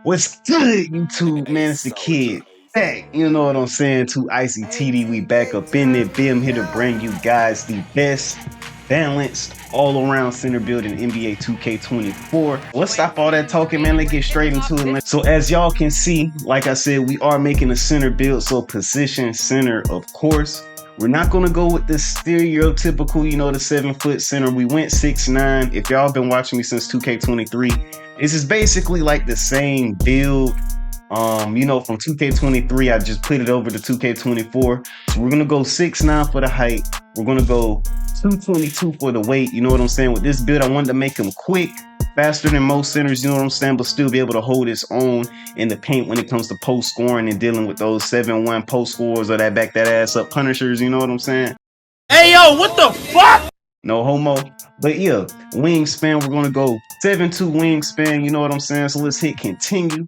What's good, YouTube, man? It's the kid back. You know what I'm saying? To Icy TD, we back up in there. Bim here to bring you guys the best balanced all-around center build in NBA 2K24. Let's stop all that talking, man. Let's get straight into it. So as y'all can see, like I said, we are making a center build. So position center, of course. We're not going to go with the stereotypical, the 7-foot center. We went 6'9". If y'all been watching me since 2K23, this is basically like the same build, from 2K23. I just put it over to 2K24. So we're going to go 6'9" for the height. We're going to go 222 for the weight. You know what I'm saying? With this build, I wanted to make him quick, faster than most centers, you know what I'm saying, but still be able to hold its own in the paint when it comes to post scoring and dealing with those 7-1 post scores or that back that ass up punishers, you know what I'm saying? Hey, yo, what the fuck? No homo. But yeah, wingspan, we're going to go 7'2" wingspan, you know what I'm saying? So let's hit continue.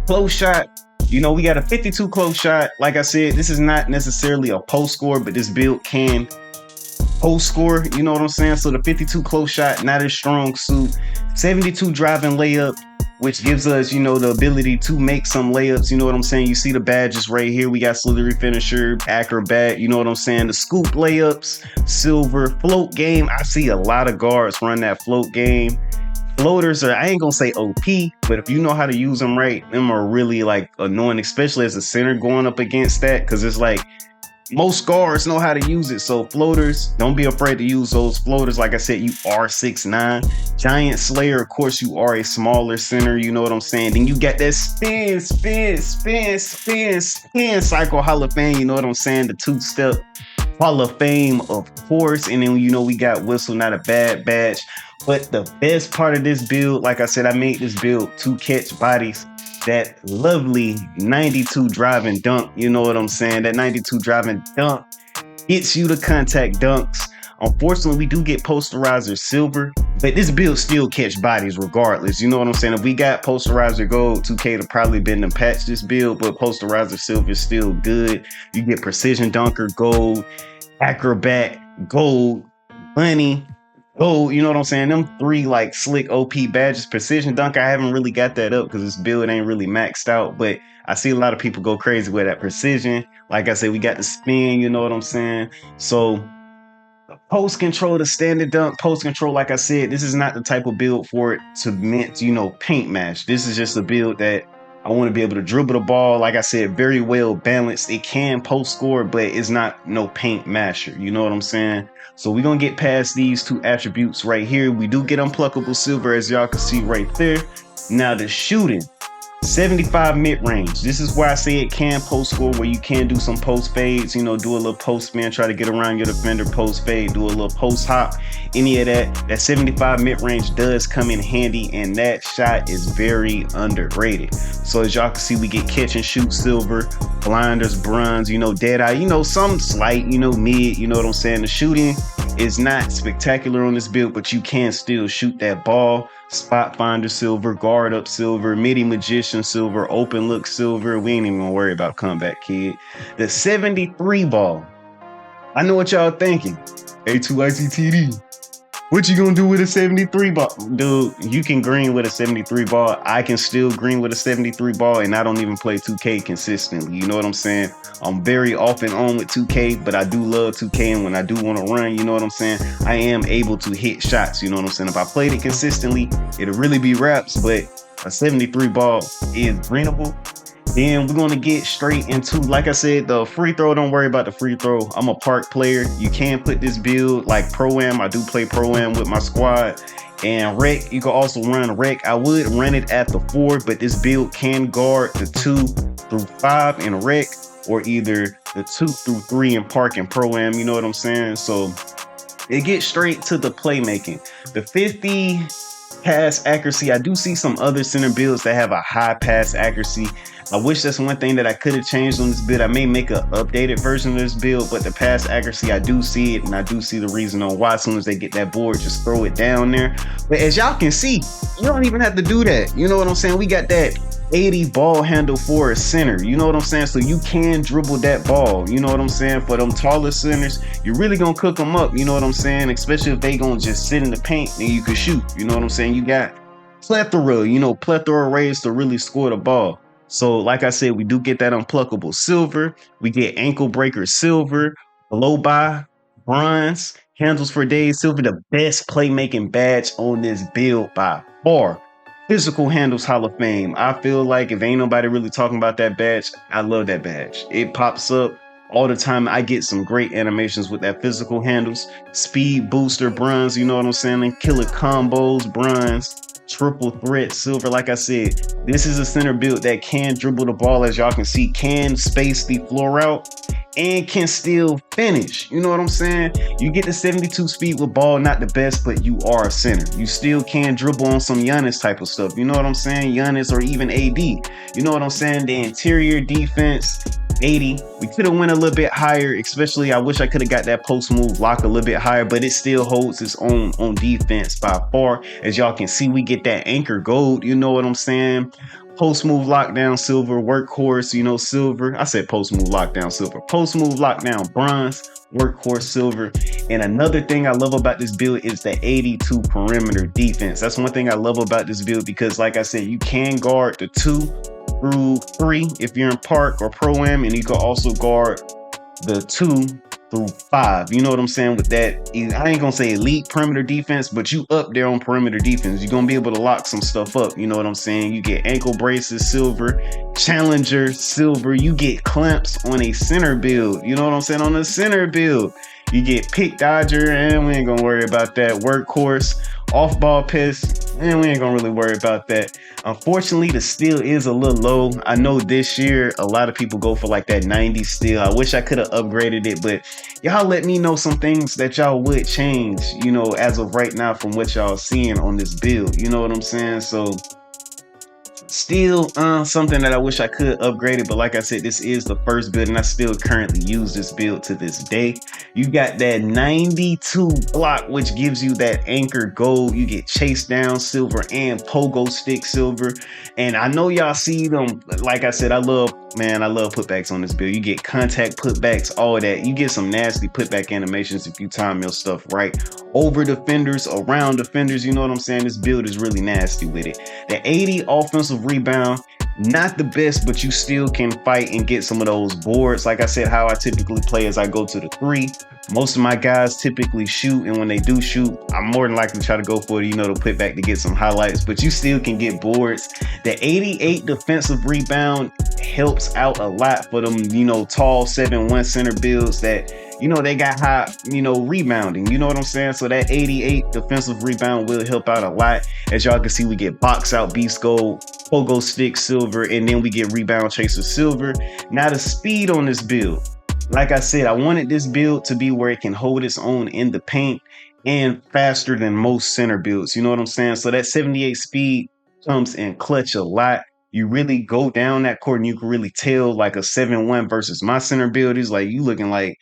Close shot. We got a 52 close shot. Like I said, this is not necessarily a post score, but this build can post score, you know what I'm saying? So the 52 close shot, not a strong suit. 72 driving layup, which gives us, the ability to make some layups, you know what I'm saying? You see the badges right here. We got slithery finisher, acrobat, you know what I'm saying? The scoop layups, silver, float game. I see a lot of guards run that float game. Floaters are, I ain't gonna say OP, but if you know how to use them right, them are really like annoying, especially as a center going up against that, because it's like most guards know how to use it. So floaters, don't be afraid to use those floaters. Like I said, you are 6'9". Giant Slayer, of course, you are a smaller center, you know what I'm saying? Then you got that spin cycle Hall of Fame, you know what I'm saying? The two-step Hall of Fame, of course. And then, we got whistle, not a bad badge. But the best part of this build, like I said, I made this build to catch bodies. That lovely 92 driving dunk, you know what I'm saying? That 92 driving dunk gets you the contact dunks. Unfortunately, we do get posterizer silver, but this build still catch bodies regardless. You know what I'm saying? If we got posterizer gold, 2K to probably been to patch this build, but posterizer silver is still good. You get precision dunker gold, acrobat gold, money gold, you know what I'm saying? Them three like slick OP badges. Precision dunk, I haven't really got that up because this build ain't really maxed out, but I see a lot of people go crazy with that precision. Like I said, we got the spin, you know what I'm saying? So post control, the standard dunk, post control, like I said, this is not the type of build for it to meant, paint match. This is just a build that I want to be able to dribble the ball. Like I said, very well balanced. It can post score, but it's not no paint masher. You know what I'm saying? So we're going to get past these two attributes right here. We do get unpluckable silver, as y'all can see right there. Now the shooting, 75 mid-range. This is why I say it can post score, where you can do some post fades, do a little post spin, try to get around your defender, post fade, do a little post hop, any of that. That 75 mid-range does come in handy, and that shot is very underrated. So as y'all can see, we get catch and shoot silver, blinders, bronze, dead eye, some slight, mid, you know what I'm saying? The shooting is not spectacular on this build, but you can still shoot that ball. Spot finder silver, guard up silver, midi magician silver, open look silver. We ain't even gonna worry about comeback kid. The 73 ball. I know what y'all thinking. A2ICTD. What you gonna do with a 73 ball? Dude, you can green with a 73 ball. I can still green with a 73 ball, and I don't even play 2K consistently. You know what I'm saying? I'm very off and on with 2K, but I do love 2K, and when I do want to run, you know what I'm saying, I am able to hit shots, you know what I'm saying? If I played it consistently, it'll really be raps, but a 73 ball is greenable. Then we're going to get straight into, like I said, the free throw. Don't worry about the free throw. I'm a park player. You can put this build like Pro-Am. I do play Pro-Am with my squad. And rec, you can also run rec. I would run it at the 4, but this build can guard the 2 through 5 in rec, or either the 2 through 3 in park and Pro-Am. You know what I'm saying? So it gets straight to the playmaking. The 50 pass accuracy. I do see some other center builds that have a high pass accuracy. I wish that's one thing that I could have changed on this build. I may make an updated version of this build, but the pass accuracy, I do see it, and I do see the reason on why. As soon as they get that board, just throw it down there. But as y'all can see, you don't even have to do that. You know what I'm saying? We got that 80 ball handle for a center. You know what I'm saying? So you can dribble that ball. You know what I'm saying? For them taller centers, you're really gonna cook them up. You know what I'm saying? Especially if they gonna just sit in the paint and you can shoot. You know what I'm saying? You got plethora, plethora of ways to really score the ball. So, like I said, we do get that unpluckable silver. We get ankle breaker silver, blow by bronze, handles for days silver, the best playmaking badge on this build by far. Physical handles Hall of Fame. I feel like if ain't nobody really talking about that badge, I love that badge. It pops up all the time. I get some great animations with that physical handles. Speed booster bronze, you know what I'm saying? Killer combos bronze. Triple threat silver. Like I said, this is a center build that can dribble the ball, as y'all can see, can space the floor out, and can still finish. You know what I'm saying? You get the 72 speed with ball, not the best, but you are a center. You still can dribble on some Giannis type of stuff. You know what I'm saying? Giannis or even AD. You know what I'm saying? The interior defense, 80. We could have went a little bit higher, especially I wish I could have got that post move lock a little bit higher, but it still holds its own on defense by far. As y'all can see, we get that anchor gold. You know what I'm saying? Post move lockdown silver, workhorse, silver. I said post move lockdown silver. Post move lockdown bronze, workhorse silver. And another thing I love about this build is the 82 perimeter defense. That's one thing I love about this build, because like I said, you can guard the 2 through 3 if you're in park or pro-am, and you can also guard the 2 through 5. You know what I'm saying? With that, I ain't gonna say elite perimeter defense, but you up there on perimeter defense. You're gonna be able to lock some stuff up. You know what I'm saying? You get ankle braces silver, challenger silver. You get clamps on a center build. You know what I'm saying? On a center build, you get pick dodger, and we ain't gonna worry about that. Workhorse, off ball piss, and we ain't gonna really worry about that. Unfortunately, the steal is a little low. I know this year a lot of people go for like that 90 steal. I wish I could have upgraded it, but y'all let me know some things that y'all would change, as of right now from what y'all seeing on this build. You know what I'm saying? So still something that I wish I could upgrade it, but like I said, this is the first build and I still currently use this build to this day. You got that 92 block, which gives you that anchor gold. You get chase down silver and pogo stick silver. And I know y'all see them. Like I said, I love putbacks on this build. You get contact putbacks, all that. You get some nasty putback animations if you time your stuff right. Over defenders, around defenders, you know what I'm saying? This build is really nasty with it. The 80 offensive rebound, not the best, but you still can fight and get some of those boards. Like I said, how I typically play is I go to the 3. Most of my guys typically shoot, and when they do shoot, I'm more than likely to try to go for it, to put back to get some highlights, but you still can get boards. The 88 defensive rebound helps out a lot for them, tall 7-1 center builds that, they got high, rebounding. You know what I'm saying? So that 88 defensive rebound will help out a lot. As y'all can see, we get box out beast gold, pogo stick silver, and then we get rebound chaser silver. Now the speed on this build. Like I said, I wanted this build to be where it can hold its own in the paint and faster than most center builds. You know what I'm saying? So that 78 speed comes in clutch a lot. You really go down that court and you can really tell like a 7-1 versus my center build is like, you looking like,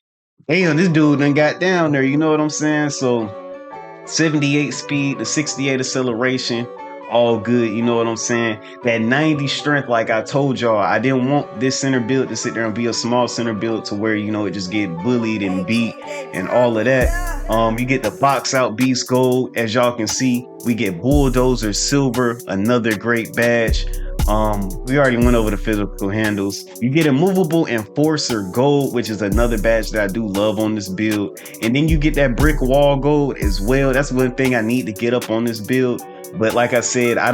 damn, this dude done got down there. You know what I'm saying? So 78 speed, the 68 acceleration, all good. You know what I'm saying? That 90 strength, like I told y'all, I didn't want this center build to sit there and be a small center build to where, it just get bullied and beat and all of that. You get the box out beast gold. As y'all can see, we get bulldozer silver, another great badge. We already went over the physical handles. You get a movable enforcer gold, which is another badge that I do love on this build. And then you get that brick wall gold as well. That's one thing I need to get up on this build. But like I said, I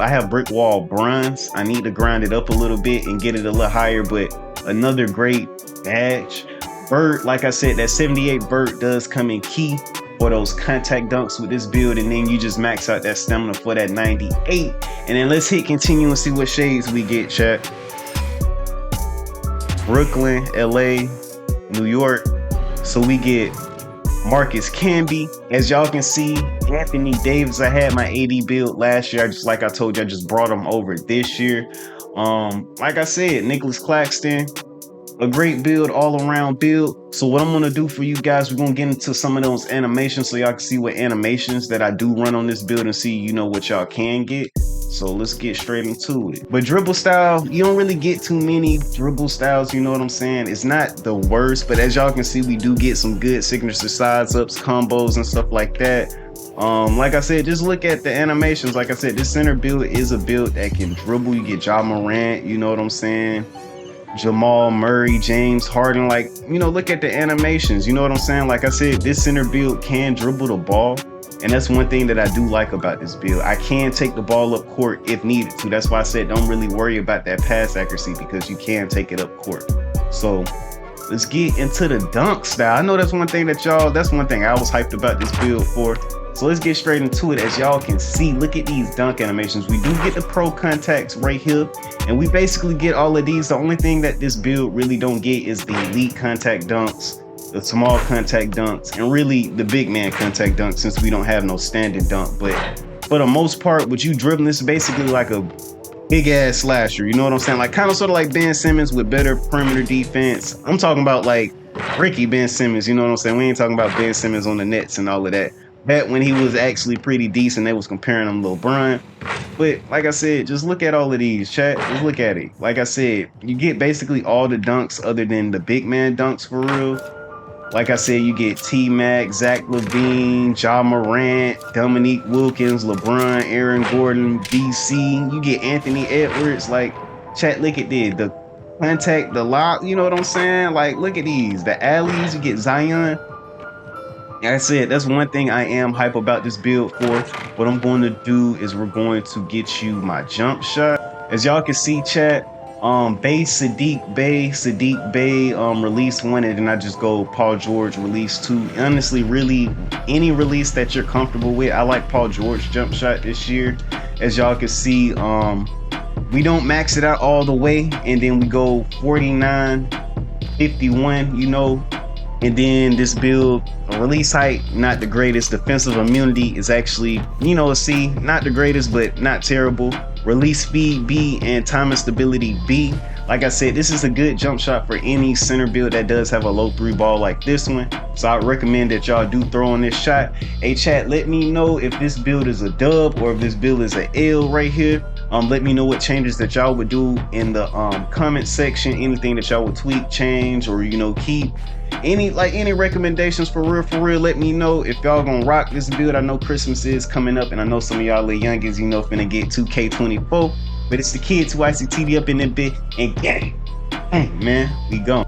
have brick wall bronze. I need to grind it up a little bit and get it a little higher, but another great badge. Vert, like I said, that 78 vert does come in key for those contact dunks with this build, and then you just max out that stamina for that 98. And then let's hit continue and see what shades we get, chat. Brooklyn, LA, New York. So we get Marcus Camby. As y'all can see, Anthony Davis. I had my AD build last year. Like I told you, I just brought him over this year. Like I said, Nicholas Claxton, a great build, all around build. So what I'm gonna do for you guys, we're gonna get into some of those animations so y'all can see what animations that I do run on this build and see, what y'all can get. So let's get straight into it. But dribble style, you don't really get too many dribble styles, you know what I'm saying? It's not the worst, but as y'all can see, we do get some good signature sides ups, combos, and stuff like that. Like I said, just look at the animations. Like I said, this center build is a build that can dribble. You get Ja Morant, you know what I'm saying? Jamal Murray, James Harden, like, you know, look at the animations, you know what I'm saying? Like I said, this center build can dribble the ball, and that's one thing that I do like about this build. I can take the ball up court if needed to. That's why I said don't really worry about that pass accuracy, because you can take it up court. So let's get into the dunk style. I know that's one thing that's one thing I was hyped about this build for. So let's get straight into it. As y'all can see, look at these dunk animations. We do get the pro contacts right here, and we basically get all of these. The only thing that this build really don't get is the elite contact dunks, the small contact dunks, and really the big man contact dunks, since we don't have no standing dunk. But for the most part, what you dribbling, this is basically like a big ass slasher, you know what I'm saying? Like kind of sort of like Ben Simmons with better perimeter defense. I'm talking about like Ricky Ben Simmons, you know what I'm saying? We ain't talking about Ben Simmons on the Nets and all of that. Back when he was actually pretty decent, they was comparing him to LeBron. But like I said, just look at all of these, chat. Just look at it. Like I said, you get basically all the dunks other than the big man dunks for real. Like I said, you get T-Mac, Zach LaVine, Ja Morant, Dominique Wilkins, LeBron, Aaron Gordon, BC. You get Anthony Edwards. Like, chat, look at this. The contact, the lock, you know what I'm saying? Like, look at these. The alleys, you get Zion. Like I said, that's one thing I am hype about this build for. What I'm going to do is we're going to get you my jump shot. As y'all can see, chat, Sadiq Bey release 1, and then I just go Paul George release 2. Honestly, really any release that you're comfortable with. I like Paul George jump shot this year. As y'all can see, we don't max it out all the way, and then we go 49, 51, you know. And then this build, release height, not the greatest. Defensive immunity is actually, you know, a C. Not the greatest, but not terrible. Release speed B and time and stability B. Like I said, this is a good jump shot for any center build that does have a low 3 ball like this one. So I recommend that y'all do throw on this shot. Hey chat, let me know if this build is a dub or if this build is an L right here. Let me know what changes that y'all would do in the comment section. Anything that y'all would tweak, change, or, you know, keep. Any recommendations for real, let me know. If y'all gonna rock this build, I know Christmas is coming up, and I know some of y'all little youngins, you know, finna get 2K24, but it's the kids who ICTV up in that bit, and gang, man, we gone.